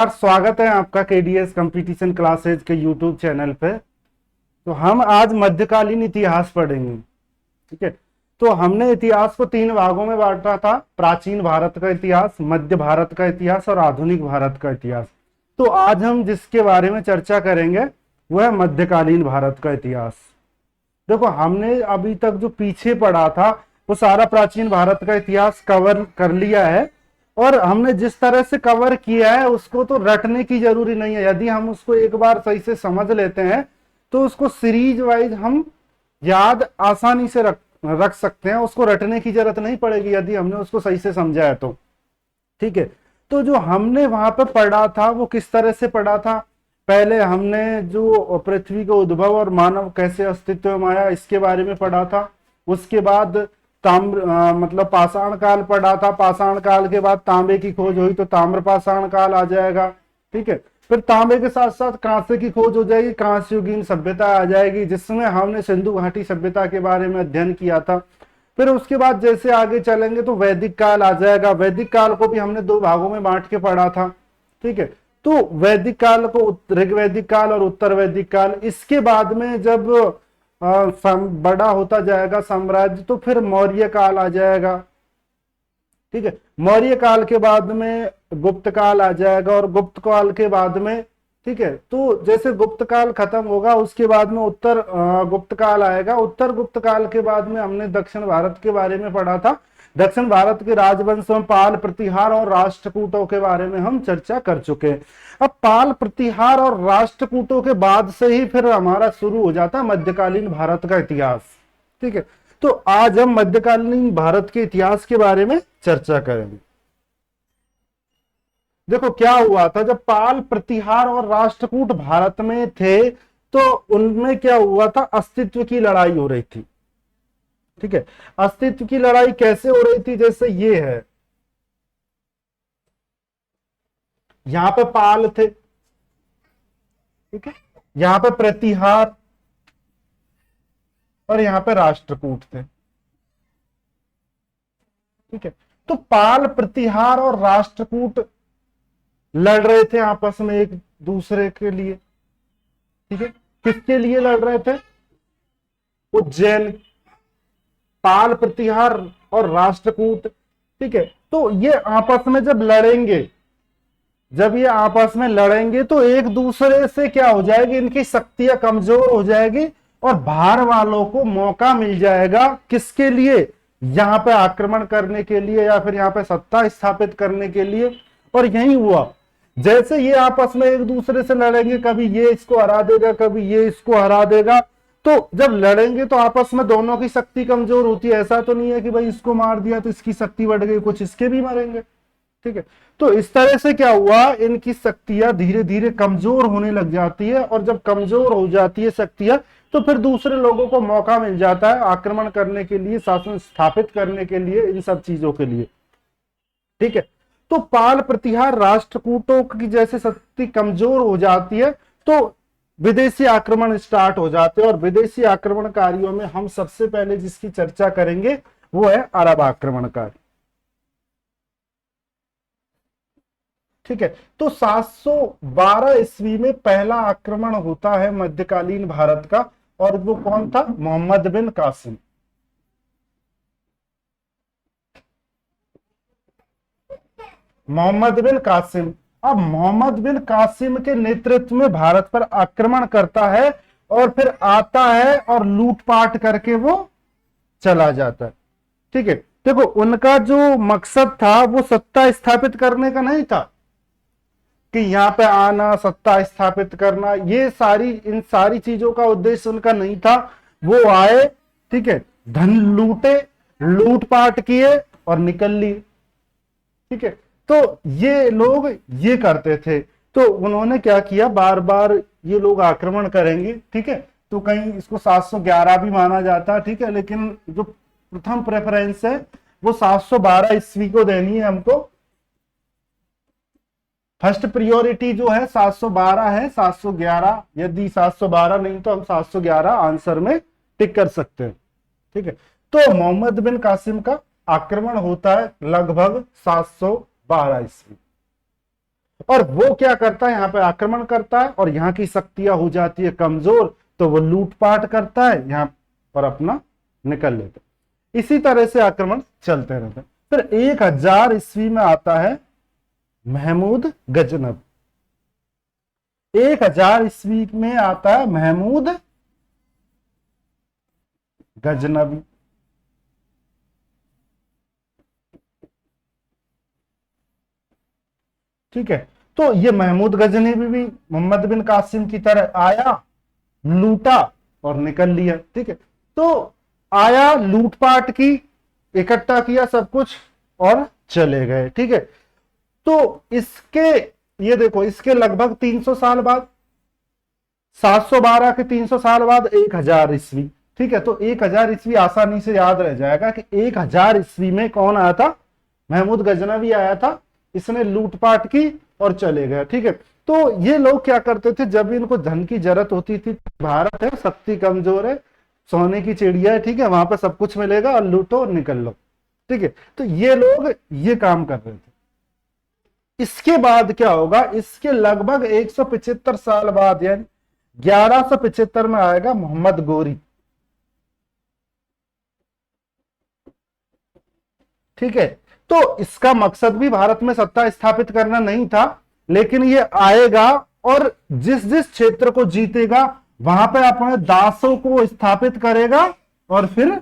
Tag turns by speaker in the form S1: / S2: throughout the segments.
S1: यार स्वागत है आपका केडीएस कंपटीशन क्लासेज के यूट्यूब चैनल पे। तो हम आज मध्यकालीन इतिहास पढ़ेंगे। ठीक है। तो हमने इतिहास को तीन भागों में बांटा था, प्राचीन भारत का इतिहास, मध्य भारत का इतिहास और आधुनिक भारत का इतिहास। तो आज हम जिसके बारे में चर्चा करेंगे वो है मध्यकालीन भारत का इतिहास। देखो, हमने अभी तक जो पीछे पढ़ा था वो सारा प्राचीन भारत का इतिहास कवर कर लिया है, और हमने जिस तरह से कवर किया है उसको तो रटने की जरूरी नहीं है। यदि हम उसको एक बार सही से समझ लेते हैं तो उसको सीरीज वाइज हम याद आसानी से रख सकते हैं, उसको रटने की जरूरत नहीं पड़ेगी यदि हमने उसको सही से समझा है तो। ठीक है। तो जो हमने वहां पर पढ़ा था वो किस तरह से पढ़ा था, पहले हमने जो पृथ्वी का उद्भव और मानव कैसे अस्तित्व में आया इसके बारे में पढ़ा था। उसके बाद ताम्र मतलब पाषाण काल पढ़ा था। पाषाण काल के बाद तांबे की खोज हुई तो ताम्र पाषाण काल आ जाएगा। ठीक है। फिर तांबे के साथ साथ कांसे की खोज हो जाएगी, कांस्य युगीन सभ्यता आ जाएगी जिसमें हमने सिंधु घाटी सभ्यता के बारे में अध्ययन किया था। फिर उसके बाद जैसे आगे चलेंगे तो वैदिक काल आ जाएगा। वैदिक काल को भी हमने दो भागों में बांट के पढ़ा था। ठीक है। तो वैदिक काल को ऋग्वैदिक काल और उत्तर वैदिक काल। इसके बाद में जब बड़ा होता जाएगा साम्राज्य तो फिर मौर्य काल आ जाएगा। ठीक है। मौर्य काल के बाद में गुप्त काल आ जाएगा, और गुप्त काल के बाद में, ठीक है, तो जैसे गुप्त काल खत्म होगा उसके बाद में उत्तर गुप्त काल आएगा। उत्तर गुप्त काल के बाद में हमने दक्षिण भारत के बारे में पढ़ा था। दक्षिण भारत के राजवंशों में पाल, प्रतिहार और राष्ट्रकूटों के बारे में हम चर्चा कर चुके हैं। अब पाल, प्रतिहार और राष्ट्रकूटों के बाद से ही फिर हमारा शुरू हो जाता है मध्यकालीन भारत का इतिहास। ठीक है। तो आज हम मध्यकालीन भारत के इतिहास के बारे में चर्चा करेंगे। देखो, क्या हुआ था जब पाल, प्रतिहार और राष्ट्रकूट भारत में थे तो उनमें क्या हुआ था, अस्तित्व की लड़ाई हो रही थी। ठीक है। अस्तित्व की लड़ाई कैसे हो रही थी, जैसे ये है, यहां पे पाल थे, ठीक है, यहां पे प्रतिहार और यहां पे राष्ट्रकूट थे। ठीक है। तो पाल, प्रतिहार और राष्ट्रकूट लड़ रहे थे आपस में एक दूसरे के लिए। ठीक है। किसके लिए लड़ रहे थे? उज्जैन, पाल, प्रतिहार और राष्ट्रकूट। ठीक है। तो ये आपस में जब लड़ेंगे, जब ये आपस में लड़ेंगे तो एक दूसरे से क्या हो जाएगी, इनकी शक्तियां कमजोर हो जाएगी और बाहर वालों को मौका मिल जाएगा किसके लिए, यहां पे आक्रमण करने के लिए या फिर यहां पे सत्ता स्थापित करने के लिए। और यही हुआ, जैसे ये आपस में एक दूसरे से लड़ेंगे, कभी ये इसको हरा देगा, कभी ये इसको हरा देगा। तो जब लड़ेंगे तो आपस में दोनों की शक्ति कमजोर होती है। ऐसा तो नहीं है कि भाई इसको मार दिया तो इसकी शक्ति बढ़ गई, कुछ इसके भी मरेंगे। ठीक है। तो इस तरह से क्या हुआ, इनकी शक्तियां धीरे धीरे कमजोर होने लग जाती है, और जब कमजोर हो जाती है शक्तियां तो फिर दूसरे लोगों को मौका मिल जाता है आक्रमण करने के लिए, शासन स्थापित करने के लिए, इन सब चीजों के लिए। ठीक है। तो पाल, प्रतिहार, राष्ट्रकूटों की जैसे शक्ति कमजोर हो जाती है तो विदेशी आक्रमण स्टार्ट हो जाते हैं, और विदेशी आक्रमणकारियों में हम सबसे पहले जिसकी चर्चा करेंगे वो है अरब आक्रमणकारी। ठीक है। तो 712 ईस्वी में पहला आक्रमण होता है मध्यकालीन भारत का, और वो कौन था? मोहम्मद बिन कासिम। मोहम्मद बिन कासिम। अब मोहम्मद बिन कासिम के नेतृत्व में भारत पर आक्रमण करता है, और फिर आता है और लूटपाट करके वो चला जाता है। ठीक है। देखो, उनका जो मकसद था वो सत्ता स्थापित करने का नहीं था कि यहां पे आना, सत्ता स्थापित करना, ये सारी, इन सारी चीजों का उद्देश्य उनका नहीं था। वो आए, ठीक है, धन लूटे, लूटपाट किए और निकल लिए। ठीक है। तो ये लोग ये करते थे। तो उन्होंने क्या किया, बार बार ये लोग आक्रमण करेंगे। ठीक है। तो कहीं इसको 711 भी माना जाता है, ठीक है, लेकिन जो प्रथम प्रेफरेंस है वो 712 ईस्वी को देनी है हमको। फर्स्ट प्रियोरिटी जो है 712 है, 711, यदि 712 नहीं तो हम 711 आंसर में टिक कर सकते हैं। ठीक है। तो मोहम्मद बिन कासिम का आक्रमण होता है लगभग 712 ईस्वी, और वो क्या करता है, यहाँ पे आक्रमण करता है और यहाँ की शक्तियां हो जाती है कमजोर, तो वो लूटपाट करता है यहाँ पर अपना निकल लेता है। इसी तरह से आक्रमण चलते रहते हैं। फिर 1000 ईस्वी में आता है महमूद गजनवी। 1000 ईस्वी में आता है महमूद गजनवी। ठीक है, तो ये महमूद गजनवी भी मोहम्मद बिन कासिम की तरह आया, लूटा और निकल लिया। ठीक है, तो आया, लूटपाट की, इकट्ठा किया सब कुछ और चले गए। ठीक है, तो इसके ये देखो, इसके लगभग 300 साल बाद, 712 के 300 साल बाद 1000 ईस्वी। ठीक है, तो 1000 ईस्वी आसानी से याद रह जाएगा कि 1000 ईस्वी में कौन आया था, महमूद गजनवी आया था, इसने लूटपाट की और चले गए। ठीक है, तो ये लोग क्या करते थे, जब इनको धन की जरूरत होती थी, भारत है, शक्ति कमजोर है, सोने की चिड़िया है, ठीक है, वहां पर सब कुछ मिलेगा और लूटो और निकल लो। ठीक है, तो ये लोग ये काम कर रहे थे। इसके बाद क्या होगा, इसके लगभग 175 साल बाद यानी 1175 में आएगा मोहम्मद गोरी। ठीक है, तो इसका मकसद भी भारत में सत्ता स्थापित करना नहीं था, लेकिन ये आएगा और जिस जिस क्षेत्र को जीतेगा वहां पे अपने दासों को स्थापित करेगा और फिर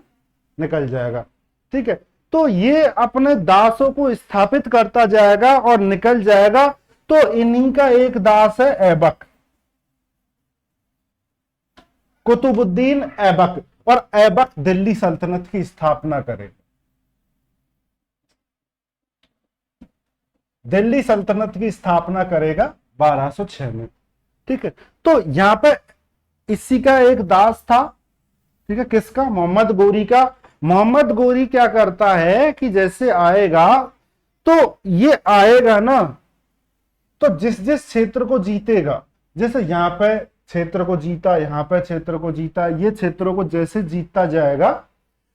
S1: निकल जाएगा। ठीक है, तो ये अपने दासों को स्थापित करता जाएगा और निकल जाएगा। तो इन्हीं का एक दास है ऐबक, कुतुबुद्दीन ऐबक, और ऐबक दिल्ली सल्तनत की स्थापना करेगा। दिल्ली सल्तनत की स्थापना करेगा 1206 में। ठीक है, तो यहां पे इसी का एक दास था। ठीक है, किसका, मोहम्मद गोरी का। मोहम्मद गोरी क्या करता है कि जैसे आएगा, तो ये आएगा ना, तो जिस जिस क्षेत्र को जीतेगा, जैसे यहां पे क्षेत्र को जीता, यहां पे क्षेत्र को जीता, ये क्षेत्रों को जैसे जीतता जाएगा,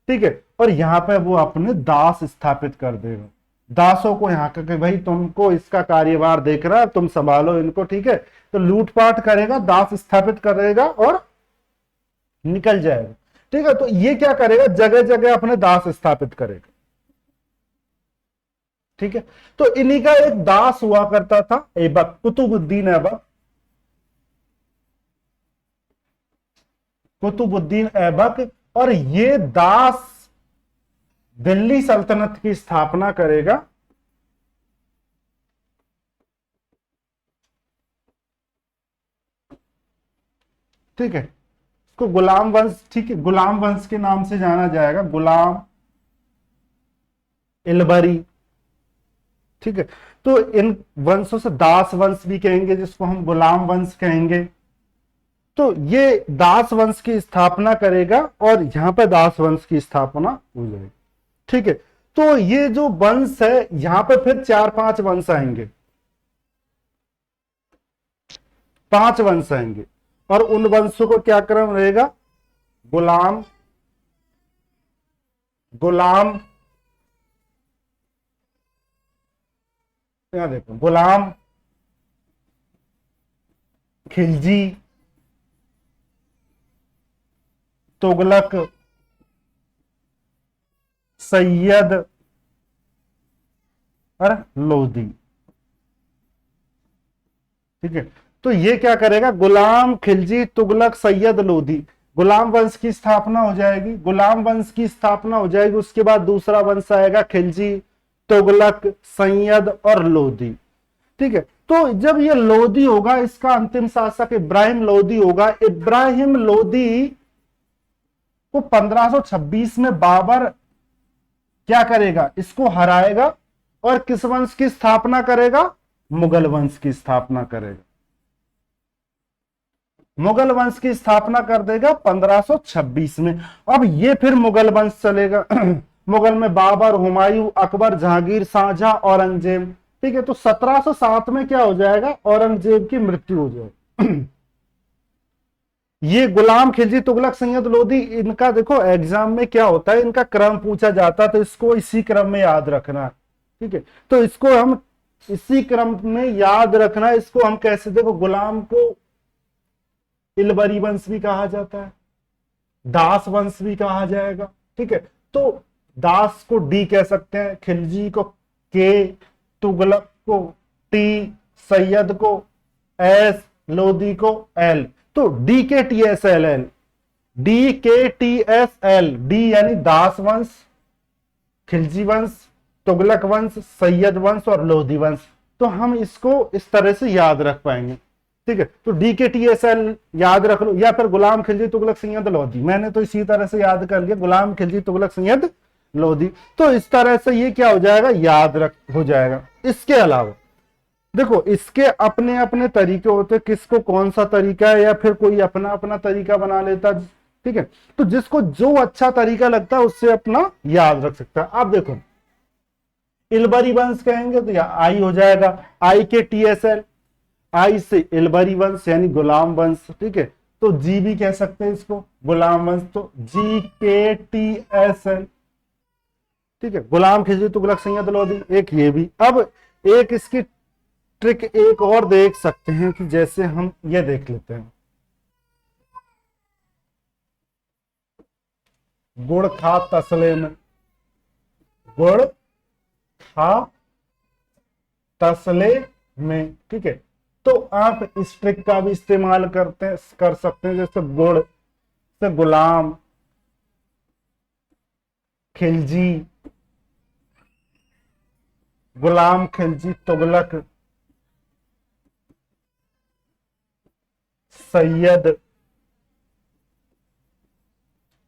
S1: ठीक है, और यहां पे वो अपने दास स्थापित कर देगा। दासों को यहाँ का कि भाई तुमको इसका कार्यभार देख रहा है, तुम संभालो इनको। ठीक है, तो लूटपाट करेगा, दास स्थापित करेगा और निकल जाएगा। ठीक है, तो ये क्या करेगा, जगह जगह अपने दास स्थापित करेगा। ठीक है, तो इन्हीं का एक दास हुआ करता था ऐबक, कुतुबुद्दीन ऐबक। कुतुबुद्दीन ऐबक, और ये दास दिल्ली सल्तनत की स्थापना करेगा। ठीक है, इसको गुलाम वंश, ठीक है, गुलाम वंश के नाम से जाना जाएगा, गुलाम इलबरी। ठीक है, तो इन वंशों से दास वंश भी कहेंगे, जिसको हम गुलाम वंश कहेंगे। तो ये दास वंश की स्थापना करेगा और यहां पर दास वंश की स्थापना हो जाएगी। ठीक है, तो ये जो वंश है, यहां पे फिर 4-5 वंश आएंगे, 5 वंश आएंगे, और उन वंशों को क्या क्रम रहेगा, गुलाम, गुलाम, यहां देखो, गुलाम, खिलजी, तुगलक, सैयद और लोधी। ठीक है, तो ये क्या करेगा, गुलाम, खिलजी, तुगलक, सैयद, लोधी, गुलाम वंश की स्थापना हो जाएगी। गुलाम वंश की स्थापना हो जाएगी, उसके बाद दूसरा वंश आएगा, खिलजी, तुगलक, सैयद और लोधी। ठीक है, तो जब ये लोधी होगा, इसका अंतिम शासक इब्राहिम लोधी होगा। इब्राहिम लोधी को 1526 में बाबर क्या करेगा, इसको हराएगा और किस वंश की स्थापना करेगा, मुगल वंश की स्थापना करेगा। मुगल वंश की स्थापना कर देगा 1526 में। अब ये फिर मुगल वंश चलेगा। मुगल में बाबर, हुमायूं, अकबर, जहांगीर, शाहजहां, औरंगजेब। ठीक है, तो 1707 में क्या हो जाएगा, औरंगजेब की मृत्यु हो जाएगी। ये गुलाम, खिलजी, तुगलक, सैयद, लोधी, इनका देखो एग्जाम में क्या होता है, इनका क्रम पूछा जाता है, तो इसको इसी क्रम में याद रखना। ठीक है, तो इसको हम इसी क्रम में याद रखना, इसको हम कैसे, देखो गुलाम को इलबरी वंश भी कहा जाता है, दास वंश भी कहा जाएगा, ठीक है। तो दास को डी कह सकते हैं, खिलजी को के, तुगलक को टी, सैयद को एस, लोदी को एल। तो डी के T S L L, D के टी एस एल, डी यानी दास वंश, खिलजी वंश, तुगलक वंश, सैयद वंश और लोधी वंश। तो हम इसको इस तरह से याद रख पाएंगे, ठीक है। तो डी के टी एस एल याद रख लो, या फिर गुलाम खिलजी तुगलक सैयद लोधी, मैंने तो इसी तरह से याद कर लिया, गुलाम खिलजी तुगलक सैयद लोधी। तो इस तरह से ये क्या हो जाएगा, याद रख हो जाएगा। इसके अलावा देखो इसके अपने अपने तरीके होते, किसको कौन सा तरीका है, या फिर कोई अपना अपना तरीका बना लेता, ठीक है। तो जिसको जो अच्छा तरीका लगता है उससे अपना याद रख सकता है। अब देखो इलबरी वंश कहेंगे तो या आई हो जाएगा, आई के टी एस एल, आई से इलबरी वंश यानी गुलाम वंश, ठीक है। तो जी भी कह सकते हैं इसको, गुलाम वंश, तो जी के टी एस एल, ठीक है। गुलाम खिलजी तुगलक सैयद लोधी, एक ये भी। अब एक इसकी ट्रिक एक और देख सकते हैं कि जैसे हम ये देख लेते हैं, गुड़ खा तसले में, गुड़ खा तसले में, ठीक है। तो आप इस ट्रिक का भी इस्तेमाल कर सकते हैं, जैसे गुड़ से गुलाम खिलजी, गुलाम खिलजी तुगलक सैयद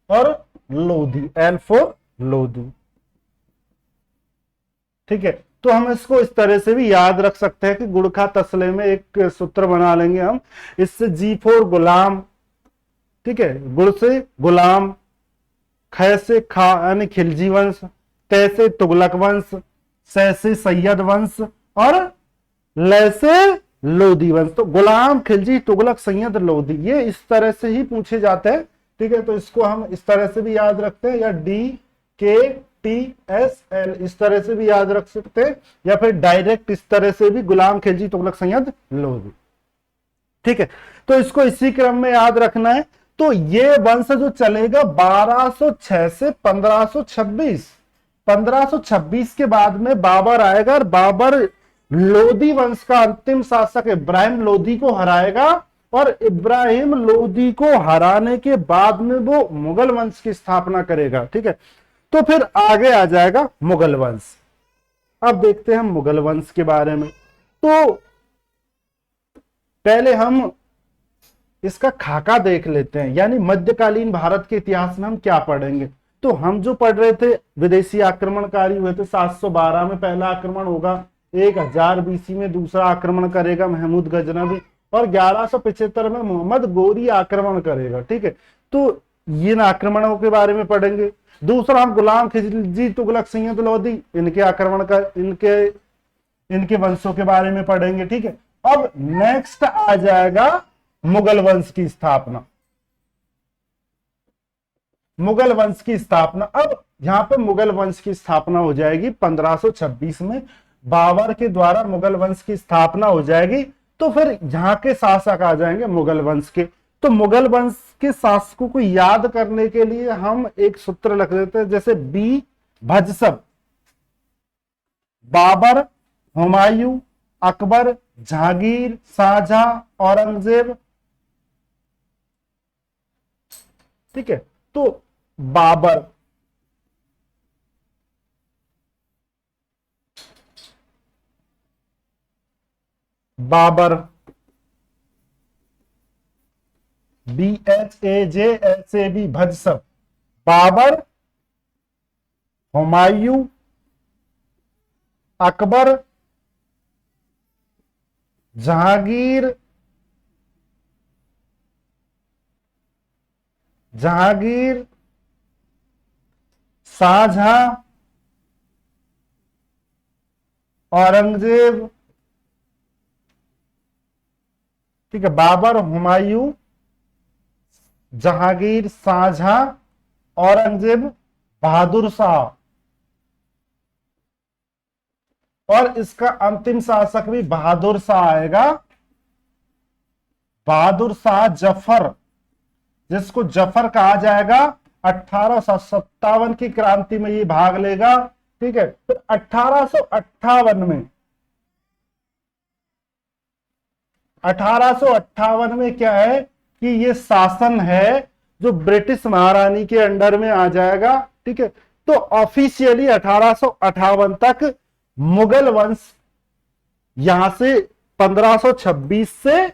S1: और लोधी, एल फॉर लोधी, ठीक है। तो हम इसको इस तरह से भी याद रख सकते हैं कि गुड़ खा तसले में एक सूत्र बना लेंगे हम, इससे जी फॉर गुलाम, ठीक है, गुड़ से गुलाम, ख से खा यानी खिलजी वंश, तै से तुगलक वंश, सै से सैयद वंश और लय से लोधी वंश। तो गुलाम खिलजी तुगलक सैयद लोधी ये इस तरह से ही पूछे जाते हैं, ठीक है। तो इसको हम इस तरह से भी याद रखते हैं, या डी के टी एस एल इस तरह से भी याद रख सकते हैं, या फिर डायरेक्ट इस तरह से भी गुलाम खिलजी तुगलक सैयद लोधी, ठीक है। तो इसको इसी क्रम में याद रखना है। तो ये वंश जो चलेगा 1206 से 1526, 1526 के बाद में बाबर आएगा, और बाबर लोधी वंश का अंतिम शासक इब्राहिम लोधी को हराएगा, और इब्राहिम लोधी को हराने के बाद में वो मुगल वंश की स्थापना करेगा, ठीक है। तो फिर आगे आ जाएगा मुगल वंश। अब देखते हैं हम मुगल वंश के बारे में। तो पहले हम इसका खाका देख लेते हैं, यानी मध्यकालीन भारत के इतिहास में हम क्या पढ़ेंगे। तो हम जो पढ़ रहे थे विदेशी आक्रमणकारी हुए थे, 712 में पहला आक्रमण होगा, 1000 बीसी में दूसरा आक्रमण करेगा महमूद गजनवी, और 1175 में मोहम्मद गोरी आक्रमण करेगा, ठीक है। तो इन आक्रमणों के बारे में पढ़ेंगे। दूसरा हम गुलाम खिलजी तुगलक सैयद लोधी, इनके आक्रमण का इनके वंशों के बारे में पढ़ेंगे, ठीक है। अब नेक्स्ट आ जाएगा मुगल वंश की स्थापना। मुगल वंश की स्थापना, अब यहां पे मुगल वंश की स्थापना हो जाएगी 1526 में, बाबर के द्वारा मुगल वंश की स्थापना हो जाएगी। तो फिर यहाँ के शासक आ जाएंगे मुगल वंश के। तो मुगल वंश के शासकों को याद करने के लिए हम एक सूत्र रख देते हैं, जैसे बी भजसब, बाबर, हुमायूं, अकबर, जहांगीर, शाहजहां, औरंगजेब, ठीक है। तो बाबर, बाबर, BHAJSAB भजसब, बाबर, हुमायूं, अकबर, जहांगीर, शाहजहां, औरंगजेब, ठीक है। बाबर, हुमायूं, जहांगीर, शाहजहां, औरंगजेब, बहादुर शाह, और इसका अंतिम शासक भी बहादुर शाह आएगा, बहादुर शाह जफर, जिसको जफर कहा जाएगा। 1857 की क्रांति में ये भाग लेगा। ठीक है, फिर 1858 में 1858 में क्या है कि ये शासन है जो ब्रिटिश महारानी के अंडर में आ जाएगा। ठीक है, तो ऑफिशियली 1858 तक मुगल वंश यहां से 1526 से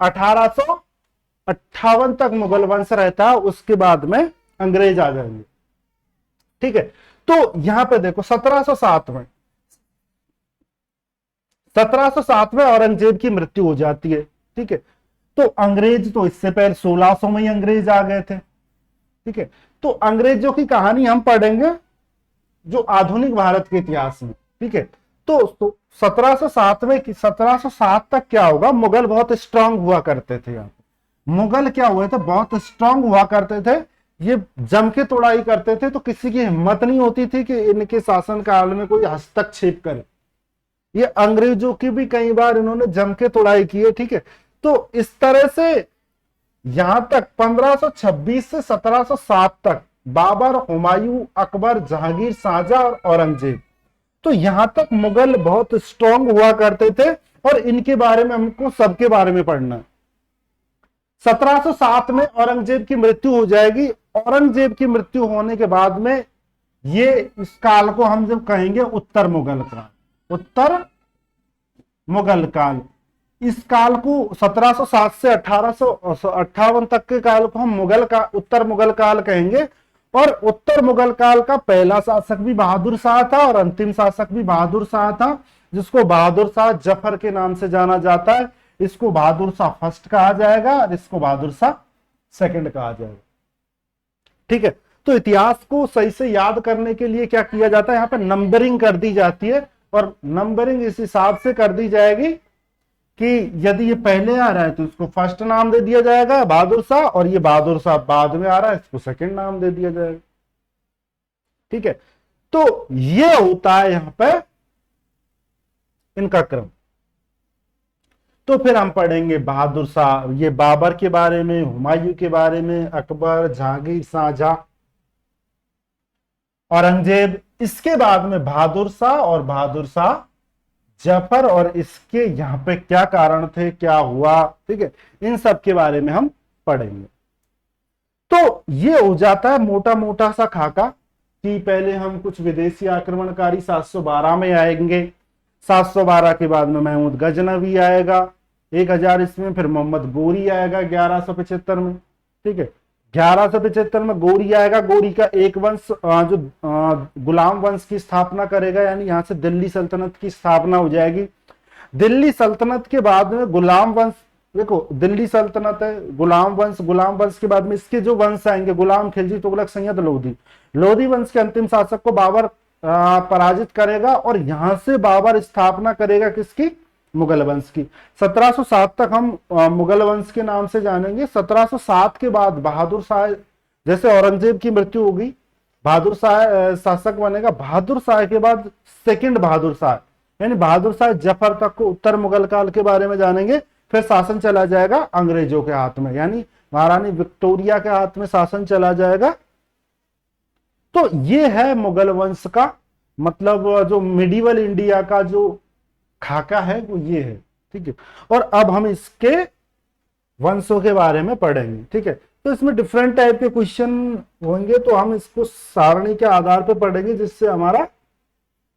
S1: 1858 तक मुगल वंश रहता है, उसके बाद में अंग्रेज आ जाएंगे। ठीक है, तो यहां पे देखो 1707 में औरंगजेब की मृत्यु हो जाती है। ठीक है, तो अंग्रेज तो इससे पहले 1600 में ही अंग्रेज आ गए थे। ठीक है, तो अंग्रेजों की कहानी हम पढ़ेंगे जो आधुनिक भारत के इतिहास में। ठीक है, तो 1707 तक क्या होगा, मुगल बहुत स्ट्रांग हुआ करते थे। यहाँ मुगल क्या हुए थे, बहुत स्ट्रांग हुआ करते थे, ये जम के तोड़ाई करते थे, तो किसी की हिम्मत नहीं होती थी कि इनके शासन काल में कोई हस्तक्षेप करे। ये अंग्रेजों की भी कई बार इन्होंने जम के तोड़ाई की है। ठीक है, तो इस तरह से यहां तक 1526 से 1707 तक बाबर, हुमायूं, अकबर, जहांगीर, शाहजहां और औरंगजेब, तो यहां तक मुगल बहुत स्ट्रांग हुआ करते थे। और इनके बारे में हमको सबके बारे में पढ़ना है। 1707 में औरंगजेब की मृत्यु हो जाएगी। औरंगजेब की मृत्यु होने के बाद में ये इस काल को हम जब कहेंगे उत्तर मुगल काल, उत्तर मुगल काल, इस काल को 1707 से 1858 तक के काल को हम मुगल का उत्तर मुगल काल कहेंगे। और उत्तर मुगल काल का पहला शासक भी बहादुर शाह था और अंतिम शासक भी बहादुर शाह था, जिसको बहादुर शाह जफर के नाम से जाना जाता है। इसको बहादुर शाह फर्स्ट कहा जाएगा और इसको बहादुर शाह सेकंड कहा जाएगा। ठीक है, तो इतिहास को सही से याद करने के लिए क्या किया जाता है, यहाँ पे नंबरिंग कर दी जाती है। और नंबरिंग इस हिसाब से कर दी जाएगी कि यदि ये पहले आ रहा है तो इसको फर्स्ट नाम दे दिया जाएगा बहादुर शाह, और ये बहादुर शाह बाद में आ रहा है इसको सेकंड नाम दे दिया जाएगा। ठीक है, तो ये होता है यहां पे इनका क्रम। तो फिर हम पढ़ेंगे बहादुर शाह, ये बाबर के बारे में, हुमायूं के बारे में, अकबर, जहांगीर, शाहजहां, औरंगजेब, इसके बाद में बहादुर शाह और बहादुर शाह जफर, और इसके यहां पे क्या कारण थे, क्या हुआ। ठीक है, इन सब के बारे में हम पढ़ेंगे। तो ये हो जाता है मोटा मोटा सा खाका कि पहले हम कुछ विदेशी आक्रमणकारी 712 में आएंगे, 712 के बाद में महमूद गजनवी आएगा 1000 ईस्वी में, फिर मोहम्मद गोरी आएगा 1175 में। ठीक है, 1175 में गोरी आएगा। गोरी का एक वंश जो गुलाम वंश की स्थापना करेगा, यानी यहां से दिल्ली सल्तनत की स्थापना हो जाएगी। दिल्ली सल्तनत के बाद में गुलाम वंश, देखो दिल्ली सल्तनत है, गुलाम वंश के बाद में इसके जो वंश आएंगे, गुलाम खिलजी, तुगलक, सैयद लोधी, लोधी वंश के अंतिम शासक को बाबर पराजित करेगा, और यहां से बाबर स्थापना करेगा किसकी, मुगल वंश की। 1707 तक हम मुगल वंश के नाम से जानेंगे। 1707 के बाद बहादुर शाह, जैसे औरंगजेब की मृत्यु होगी, बहादुर शाह शासक बनेगा। बहादुर शाह के बाद सेकंड बहादुर शाह, यानी बहादुर शाह जफर तक को उत्तर मुगल काल के बारे में जानेंगे। फिर शासन चला जाएगा अंग्रेजों के हाथ में, यानी महारानी विक्टोरिया के हाथ में शासन चला जाएगा। तो ये है मुगल वंश का मतलब, जो मिडिवल इंडिया का जो खाका है वो ये है। ठीक है, और अब हम इसके वंशों के बारे में पढ़ेंगे। ठीक है, तो इसमें डिफरेंट टाइप के क्वेश्चन होंगे, तो हम इसको सारणी के आधार पर पढ़ेंगे, जिससे हमारा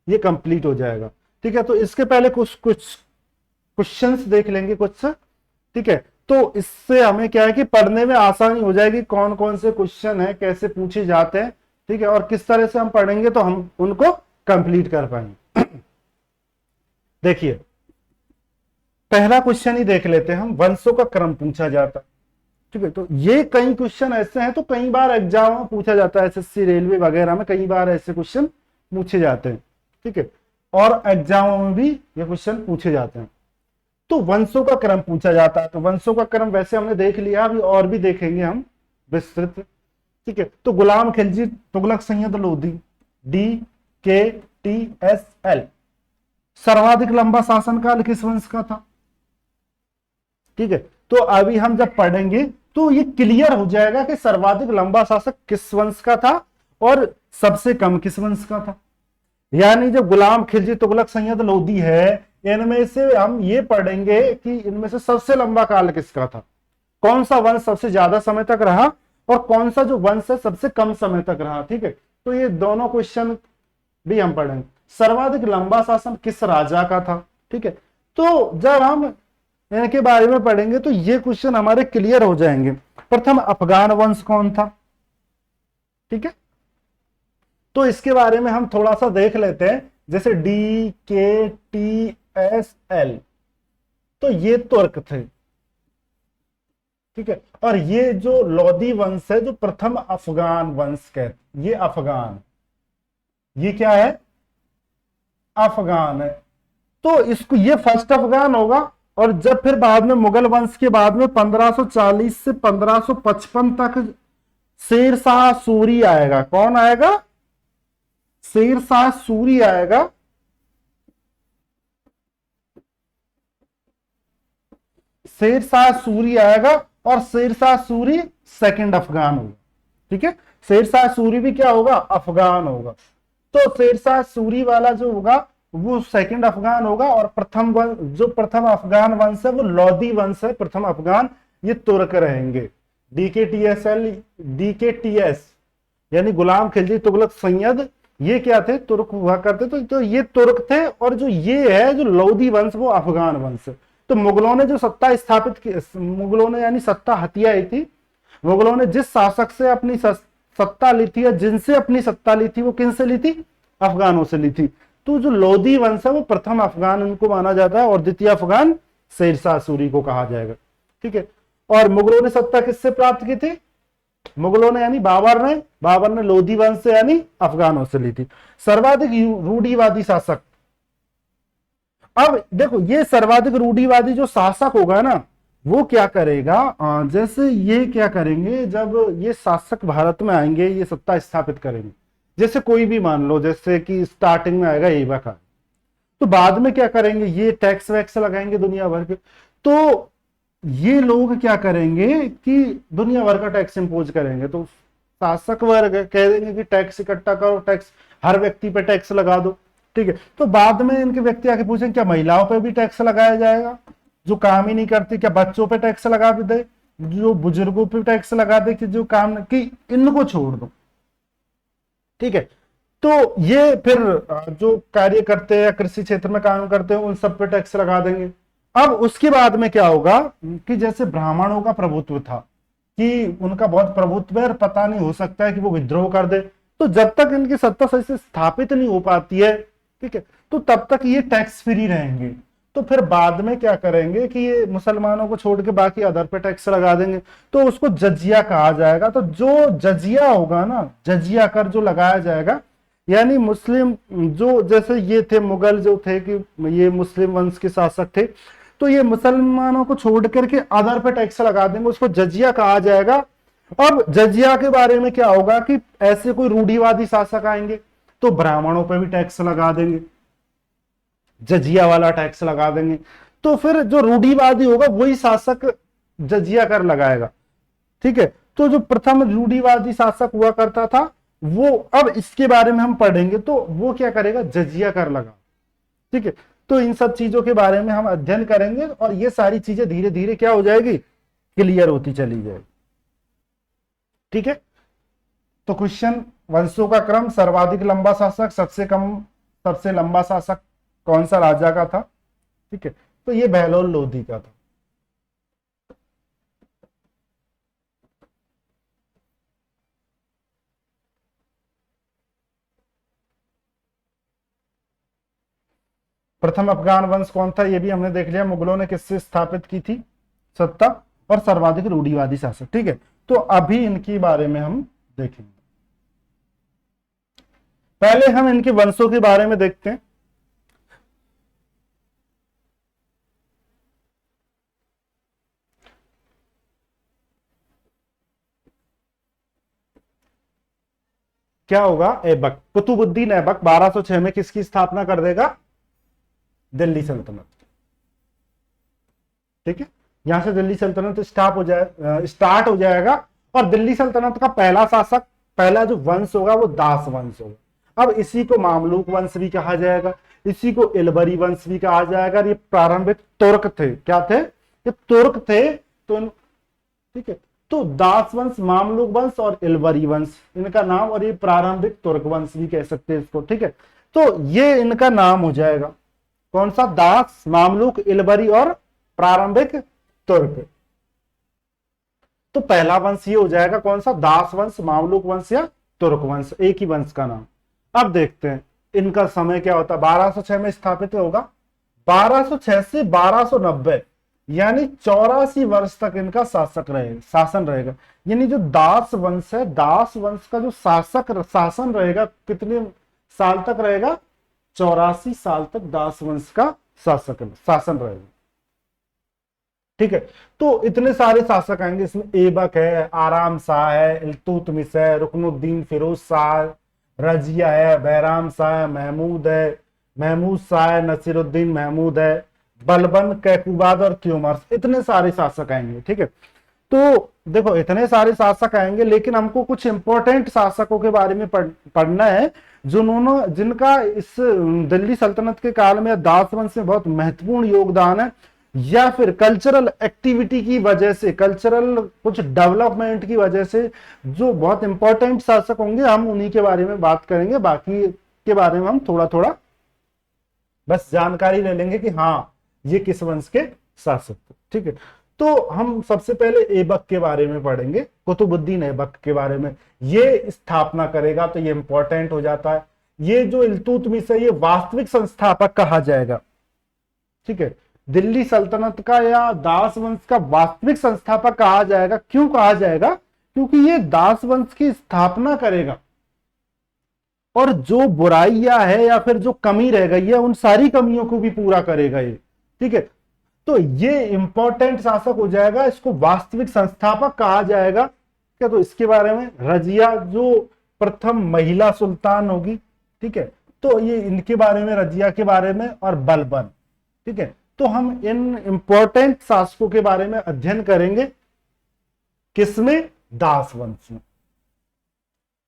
S1: ये कंप्लीट हो जाएगा। ठीक है, तो इसके पहले कुछ क्वेश्चंस देख लेंगे कुछ। ठीक है, तो इससे हमें क्या है कि पढ़ने में आसानी हो जाएगी, कौन कौन से क्वेश्चन है, कैसे पूछे जाते हैं। ठीक है, और किस तरह से हम पढ़ेंगे तो हम उनको कंप्लीट कर पाएंगे। देखिए, पहला क्वेश्चन ही देख लेते हैं हम, वंशों का क्रम पूछा जाता है। ठीक है, तो ये कई क्वेश्चन ऐसे हैं, तो कई बार एग्जाम में पूछा जाता है, एसएससी, रेलवे वगैरह में कई बार ऐसे क्वेश्चन पूछे जाते हैं। ठीक है, और एग्जामों में भी ये क्वेश्चन पूछे जाते हैं। तो वंशों का क्रम पूछा जाता है, तो वंशों का क्रम वैसे हमने देख लिया, अभी और भी देखेंगे हम विस्तृत। ठीक है, तो गुलाम खिलजी, तुगलक, सैयद लोधी, DKTSL। सर्वाधिक लंबा शासनकाल किस वंश का था? ठीक है, तो अभी हम जब पढ़ेंगे तो ये क्लियर हो जाएगा कि सर्वाधिक लंबा शासक किस वंश का था और सबसे कम किस वंश का था। यानी जो गुलाम खिलजी तुगलक सैयद लोदी है, इनमें से हम ये पढ़ेंगे कि इनमें से सबसे लंबा काल किसका था, कौन सा वंश सबसे ज्यादा समय तक रहा और कौन सा जो वंश है सबसे कम समय तक रहा। ठीक है, तो ये दोनों क्वेश्चन भी हम पढ़ेंगे। सर्वाधिक लंबा शासन किस राजा का था? ठीक है, तो जब हम इनके बारे में पढ़ेंगे तो ये क्वेश्चन हमारे क्लियर हो जाएंगे। प्रथम अफगान वंश कौन था? ठीक है, तो इसके बारे में हम थोड़ा सा देख लेते हैं। जैसे DKTSL, तो ये तुर्क थे। ठीक है, और ये जो लोदी वंश है, जो प्रथम अफगान वंश कहते, ये अफगान, ये क्या है? अफगान है। तो इसको ये फर्स्ट अफगान होगा। और जब फिर बाद में मुगल वंश के बाद में 1540 से 1555 तक शेर शाह सूरी आएगा। कौन आएगा? शेर शाह सूरी आएगा। शेर शाह सूरी आएगा और शेर शाह सूरी सेकंड अफगान होगा। ठीक है, शेर शाह सूरी भी क्या होगा? अफगान होगा। तो शेर शाह सूरी वाला जो होगा वो सेकंड अफगान होगा। और प्रथम वंश, जो प्रथम अफगान वंश है वो लोदी वंश है। प्रथम अफगान ये तुर्क रहेंगे। DKTS यानी गुलाम खिलजी तुगलक सैयद, ये क्या थे? तुर्क हुआ करते। तो ये तुर्क थे। और जो ये है जो लोदी वंश, वो अफगान वंश है। तो मुगलों ने जो सत्ता स्थापित की, मुगलों ने यानी सत्ता हथियाई थी, मुगलों ने जिस शासक से अपनी सत्ता ली थी या जिनसे अपनी सत्ता ली थी, वो किन से ली थी? अफगानों से ली थी। तो जो लोदी वंश है वो प्रथम अफगान उनको माना जाता है और द्वितीय अफगान शेर शाह सूरी को कहा जाएगा। ठीक है, और मुगलों ने सत्ता किससे प्राप्त की थी? मुगलों ने यानी बाबर ने लोदी वंश से यानी अफगानों से ली थी। सर्वाधिक रूढ़िवादी शासक, अब देखो ये सर्वाधिक रूढ़िवादी जो शासक होगा ना, वो क्या करेगा? जैसे ये क्या करेंगे, जब ये शासक भारत में आएंगे, ये सत्ता स्थापित करेंगे। जैसे कोई भी मान लो, जैसे कि स्टार्टिंग में आएगा ऐबक खान, तो बाद में क्या करेंगे? ये टैक्स वैक्स लगाएंगे दुनिया भर के। तो ये लोग क्या करेंगे कि दुनिया भर का टैक्स इंपोज करेंगे। तो शासक वर्ग कह देंगे कि टैक्स इकट्ठा करो, टैक्स हर व्यक्ति पे टैक्स लगा दो। ठीक है, तो बाद में इनके व्यक्ति आके पूछेंगे क्या महिलाओं पे भी टैक्स लगाया जाएगा, जो काम ही नहीं करती? क्या बच्चों पे टैक्स लगा भी दे, जो बुजुर्गों पे टैक्स लगा दे, कि जो काम कि इनको छोड़ दो। ठीक है, तो ये फिर जो कार्य करते हैं या कृषि क्षेत्र में काम करते हैं उन सब पे टैक्स लगा देंगे। अब उसके बाद में क्या होगा कि जैसे ब्राह्मणों का प्रभुत्व था, कि उनका बहुत प्रभुत्व है और पता नहीं, हो सकता है कि वो विद्रोह कर दे। तो जब तक इनकी सत्ता सही से स्थापित नहीं हो पाती है, ठीक है, तो तब तक ये टैक्स फ्री रहेंगे। तो फिर बाद में क्या करेंगे कि ये मुसलमानों को छोड़ के बाकी अदर पे टैक्स लगा देंगे, तो उसको जजिया कहा जाएगा। तो जो जजिया होगा ना, जजिया कर जो लगाया जाएगा, यानी मुस्लिम जो, जैसे ये थे मुगल जो थे कि ये मुस्लिम वंश के शासक थे, तो ये मुसलमानों को छोड़ करके अदर पे टैक्स लगा देंगे, उसको जजिया कहा जाएगा। अब जजिया के बारे में क्या होगा कि ऐसे कोई रूढ़िवादी शासक आएंगे तो ब्राह्मणों पे भी टैक्स लगा देंगे, जजिया वाला टैक्स लगा देंगे। तो फिर जो रूढ़िवादी होगा वही शासक जजिया कर लगाएगा। ठीक है, तो जो प्रथम रूढ़िवादी शासक हुआ करता था वो, अब इसके बारे में हम पढ़ेंगे, तो वो क्या करेगा? जजिया कर लगा। ठीक है, तो इन सब चीजों के बारे में हम अध्ययन करेंगे और ये सारी चीजें धीरे धीरे क्या हो जाएगी? क्लियर होती चली जाएगी। ठीक है, तो क्वेश्चन, वंशों का क्रम, सर्वाधिक लंबा शासक, सबसे कम, सबसे लंबा शासक कौन सा राजा का था? ठीक है, तो ये बहलोल लोधी का था। प्रथम अफगान वंश कौन था? ये भी हमने देख लिया, मुगलों ने किससे स्थापित की थी सत्ता, और सर्वाधिक रूढ़िवादी शासक। ठीक है, तो अभी इनके बारे में हम देखेंगे। पहले हम इनके वंशों के बारे में देखते हैं। क्या होगा? ऐबक, कुतुबुद्दीन ऐबक 1206 में किसकी स्थापना कर देगा? दिल्ली सल्तनत। ठीक है, यहां से दिल्ली सल्तनत स्टार्ट हो जाएगा और दिल्ली सल्तनत का पहला शासक, पहला जो वंश होगा वो दास वंश होगा। अब इसी को मामलूक वंश भी कहा जाएगा, इसी को इलबरी वंश भी कहा जाएगा। ये प्रारंभिक तुर्क थे, क्या थे, ये तुर्क थे। तो ठीक है, तो दास वंश, मामलूक वंश और इलबरी वंश इनका नाम, और ये प्रारंभिक तुर्क वंश भी कह सकते हैं इसको। ठीक है, तो ये इनका नाम हो जाएगा कौन सा, दास, मामलूक, इलबरी और प्रारंभिक तुर्क। तो पहला वंश ये हो जाएगा कौन सा, दास वंश, मामलूक वंश या तुर्क वंश, एक ही वंश का नाम। अब देखते हैं इनका समय क्या होता है। 1206 में स्थापित होगा, 1206 से 1290 यानी 84 वर्ष तक इनका शासन रहेगा। यानी जो दास वंश है, दास वंश का जो शासन रहेगा कितने साल तक रहेगा, 84 साल तक दास वंश का शासन रहेगा। ठीक है, तो इतने सारे शासक आएंगे, इसमें ऐबक है, आराम शाह है, इल्तुतमिश है, रुकनुद्दीन फिरोज शाह, रजिया है, बैराम शाह है, महमूद है, महमूद शाह है, नसीरुद्दीन महमूद है, बलबन, कैकुबाद और त्यूमर्स, इतने सारे शासक आएंगे। ठीक है, तो देखो इतने सारे शासक आएंगे, लेकिन हमको कुछ इंपॉर्टेंट शासकों के बारे में पढ़ना है जिनका इस दिल्ली सल्तनत के काल में दास वंश में बहुत महत्वपूर्ण योगदान है, या फिर कल्चरल एक्टिविटी की वजह से, कल्चरल कुछ डेवलपमेंट की वजह से जो बहुत इंपॉर्टेंट शासक होंगे, हम उन्हीं के बारे में बात करेंगे। बाकी के बारे में हम थोड़ा थोड़ा बस जानकारी ले लेंगे कि हाँ ये किस वंश के शासक थे। ठीक है, तो हम सबसे पहले ऐबक के बारे में पढ़ेंगे, कुतुबुद्दीन ऐबक के बारे में। ये स्थापना करेगा तो ये इंपॉर्टेंट हो जाता है। ये जो इल्तुतमिश है ये वास्तविक संस्थापक कहा जाएगा। ठीक है, दिल्ली सल्तनत का या दास वंश का वास्तविक संस्थापक कहा जाएगा। क्यों कहा जाएगा, क्योंकि ये दास वंश की स्थापना करेगा और जो बुराइयां है या फिर जो कमी रह गई है उन सारी कमियों को भी पूरा करेगा ये। ठीक है, तो ये इंपॉर्टेंट शासक हो जाएगा, इसको वास्तविक संस्थापक कहा जाएगा। क्या, तो इसके बारे में रजिया जो प्रथम महिला सुल्तान होगी। ठीक है, तो ये इनके बारे में, रजिया के बारे में, और बलबन। ठीक है, तो हम इन इंपॉर्टेंट शासकों के बारे में अध्ययन करेंगे, किसमें, दास वंश में।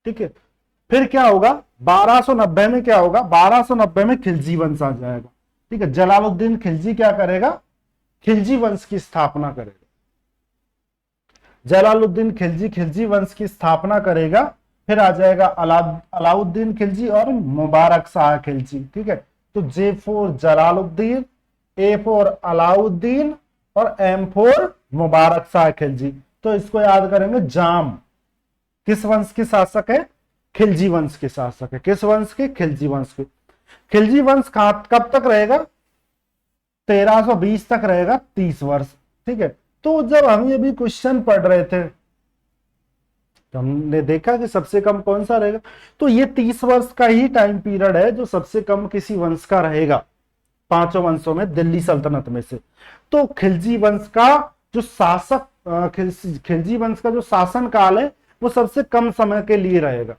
S1: ठीक है, फिर क्या होगा 1290 में, क्या होगा 1290 में खिलजी वंश आ जाएगा। ठीक है, जलालुद्दीन खिलजी क्या करेगा, खिलजी वंश की स्थापना करेगा। जलालुद्दीन खिलजी खिलजी वंश की स्थापना करेगा। फिर आ जाएगा अलाउद्दीन खिलजी और मुबारक शाह खिलजी। ठीक है, तो J for Jalaluddin, A for Alauddin और एम फॉर मुबारक शाह खिलजी। तो इसको याद करेंगे। जाम किस वंश के शासक है, खिलजी वंश के शासक है। किस वंश के, खिलजी वंश के। खिलजी वंश कब तक रहेगा, 1320 तक रहेगा, 30 वर्ष। ठीक है, तो जब हम ये भी क्वेश्चन पढ़ रहे थे तो हमने देखा कि सबसे कम कौन सा रहेगा, तो ये 30 वर्ष का ही टाइम पीरियड है जो सबसे कम किसी वंश का रहेगा पांचों वंशों में, दिल्ली सल्तनत में से। तो खिलजी वंश का जो शासक, खिलजी वंश का जो शासन काल है वो सबसे कम समय के लिए रहेगा।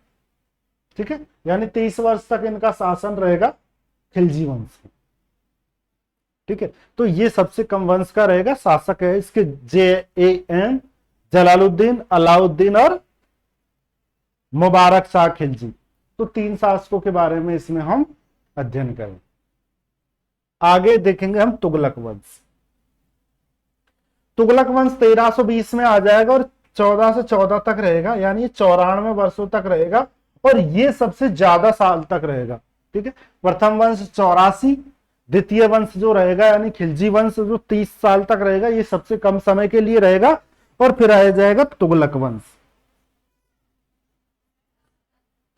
S1: ठीक है, यानी 30 वर्ष तक इनका शासन रहेगा खिलजी वंश का। ठीक है, तो ये सबसे कम वंश का रहेगा, शासक है इसके JAM, जलालुद्दीन, अलाउद्दीन और मुबारक शाह खिलजी। तो 3 शासकों के बारे में इसमें हम अध्ययन करेंगे। आगे देखेंगे हम तुगलक वंश। तुगलक वंश 1320 में आ जाएगा और 14 से 14 तक रहेगा, यानी 94 वर्षों तक रहेगा और ये सबसे ज्यादा साल तक रहेगा। ठीक है, प्रथम वंश 84, द्वितीय वंश जो रहेगा यानी खिलजी वंश जो 30 साल तक रहेगा, ये सबसे कम समय के लिए रहेगा। और फिर आ जाएगा तुगलक वंश।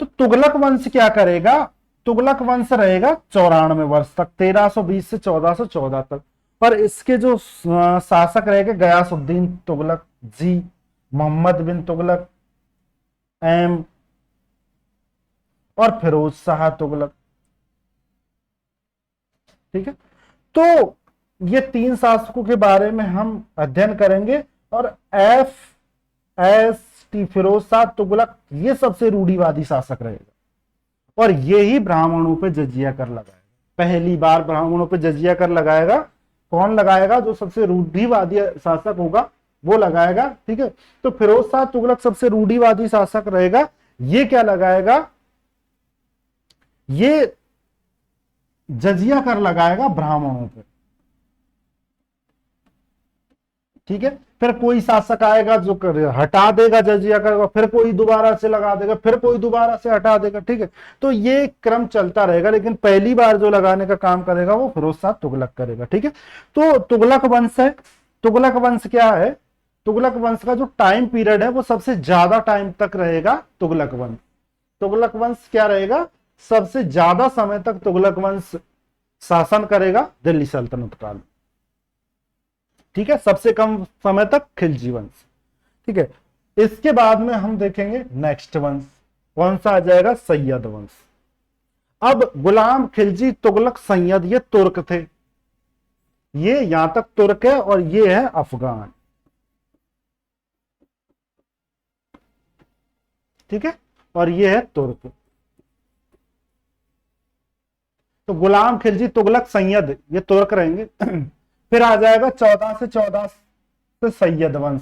S1: तो तुगलक वंश क्या करेगा, तुगलक वंश रहेगा 94 वर्ष तक, 1320 से 1414 तक। पर इसके जो शासक रहेगा गयासुद्दीन तुगलक जी, मोहम्मद बिन तुगलक एम और फिरोज शाह तुगलक। ठीक है, तो ये 3 शासकों के बारे में हम अध्ययन करेंगे। और FST फिरोज शाह तुगलक ये सबसे रूढ़िवादी शासक रहेगा और ये ही ब्राह्मणों पे जजिया कर लगाएगा। पहली बार ब्राह्मणों पे जजिया कर लगाएगा। कौन लगाएगा? जो सबसे रूढ़िवादी शासक होगा वो लगाएगा। ठीक है, तो फिरोज शाह तुगलक सबसे रूढ़िवादी शासक रहेगा। ये क्या लगाएगा? ये जजिया कर लगाएगा ब्राह्मणों पे। ठीक है, फिर कोई शासक आएगा जो हटा देगा जजिया कर, फिर कोई दोबारा से लगा देगा, फिर कोई दोबारा से हटा देगा। ठीक है, तो ये क्रम चलता रहेगा, लेकिन पहली बार जो लगाने का काम करेगा वो फिरोज शाह तुगलक करेगा। ठीक है, तो तुगलक वंश है। तुगलक वंश क्या है? तुगलक वंश का जो टाइम पीरियड है वो सबसे ज्यादा टाइम तक रहेगा तुगलक वंश। तुगलक वंश क्या रहेगा? सबसे ज्यादा समय तक तुगलक वंश शासन करेगा दिल्ली सल्तनत काल। ठीक है, सबसे कम समय तक खिलजी वंश। ठीक है, इसके बाद में हम देखेंगे नेक्स्ट वंश। कौन सा आ जाएगा? सैयद वंश। अब गुलाम खिलजी तुगलक सैयद ये तुर्क थे। ये यहां तक तुर्क है और ये है अफगान। ठीक है, और ये है तुर्क। तो गुलाम खिलजी तुगलक सैयद ये तुर्क रहेंगे। फिर आ जाएगा 14 से सैयद वंश।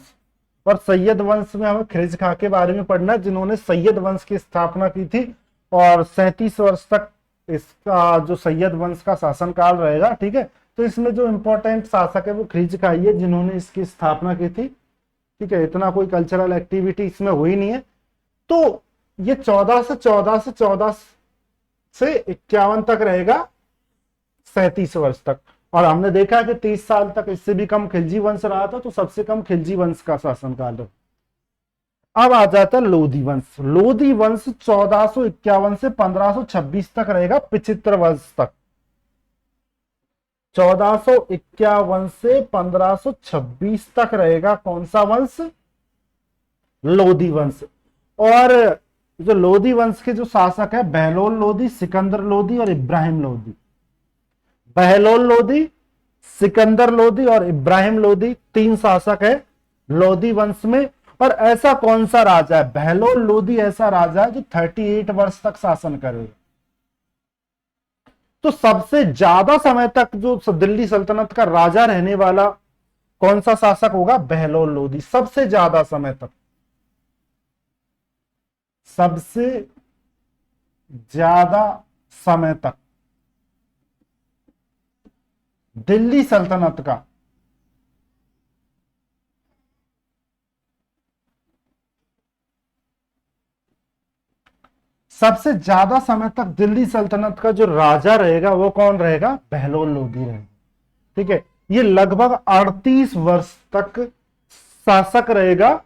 S1: और सैयद वंश में हमें खिलजी खां के बारे में पढ़ना है, जिन्होंने सैयद वंश की स्थापना की थी। और 37 वर्ष तक इसका जो सैयद वंश का शासनकाल रहेगा। ठीक है, तो इसमें जो इंपॉर्टेंट शासक है वो खिलजी खां ही है, जिन्होंने इसकी स्थापना की थी। ठीक है, इतना कोई कल्चरल एक्टिविटी इसमें हुई नहीं है। तो ये 14 से 51 तक रहेगा, 37 वर्ष तक। और हमने देखा कि 30 साल तक इससे भी कम खिलजी वंश रहा था, तो सबसे कम खिलजी वंश का शासनकाल है। अब आ जाता है लोधी वंश। लोधी वंश 1451 से 1526 तक रहेगा, 75 वर्ष तक। 1451 से 1526 तक रहेगा कौन सा वंश? लोधी वंश। और जो लोधी वंश के जो शासक है बहलोल लोधी, सिकंदर लोधी और इब्राहिम लोधी। बहलोल लोधी, सिकंदर लोधी और इब्राहिम लोधी 3 शासक है लोधी वंश में। और ऐसा कौन सा राजा है? बहलोल लोधी ऐसा राजा है जो 38 वर्ष तक शासन करेगा। तो सबसे ज्यादा समय तक जो दिल्ली सल्तनत का राजा रहने वाला कौन सा शासक होगा? बहलोल लोधी, सबसे ज्यादा समय तक। सबसे ज्यादा समय तक दिल्ली सल्तनत का सबसे ज्यादा समय तक दिल्ली सल्तनत का जो राजा रहेगा वो कौन रहेगा? बहलोल लोधी रहेगा। ठीक है, ये लगभग 38 वर्ष तक शासक रहेगा।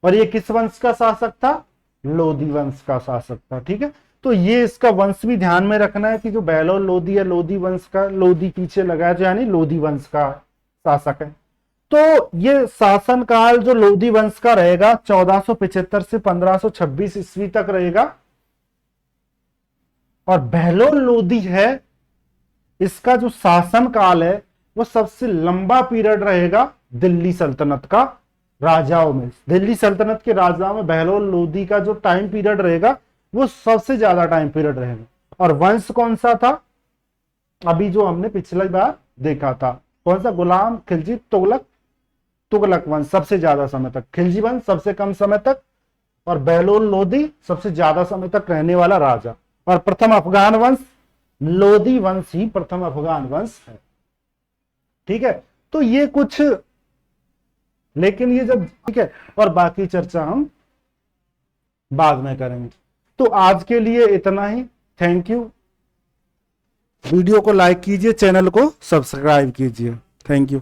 S1: और ये किस वंश का शासक था? लोधी वंश का शासक था। ठीक है, तो ये इसका वंश भी ध्यान में रखना है कि जो बहलोल लोधी है लोधी वंश का, लोधी पीछे लगा है यानी लोधी वंश का शासक है। तो ये शासनकाल जो लोधी वंश का रहेगा 1475 से 1526 ईस्वी तक रहेगा। और बहलोल लोधी है, इसका जो शासनकाल है वो सबसे लंबा पीरियड रहेगा दिल्ली सल्तनत का राजाओं में। दिल्ली सल्तनत के राजाओं में बहलोल लोधी का जो टाइम पीरियड रहेगा वो सबसे ज्यादा टाइम पीरियड रहेगा। और वंश कौन सा था? अभी जो हमने पिछली बार देखा था, कौन सा? गुलाम खिलजी तुगलक। तुगलक वंश सबसे ज्यादा समय तक, खिलजी वंश सबसे कम समय तक, और बहलोल लोधी सबसे ज्यादा समय तक रहने वाला राजा। और प्रथम अफगान वंश लोधी वंश ही प्रथम अफगान वंश है। ठीक है, तो ये कुछ, लेकिन ये जब, ठीक है, और बाकी चर्चा हम बाद में करेंगे। तो आज के लिए इतना ही। Thank you. वीडियो को लाइक कीजिए, चैनल को सब्सक्राइब कीजिए। Thank you.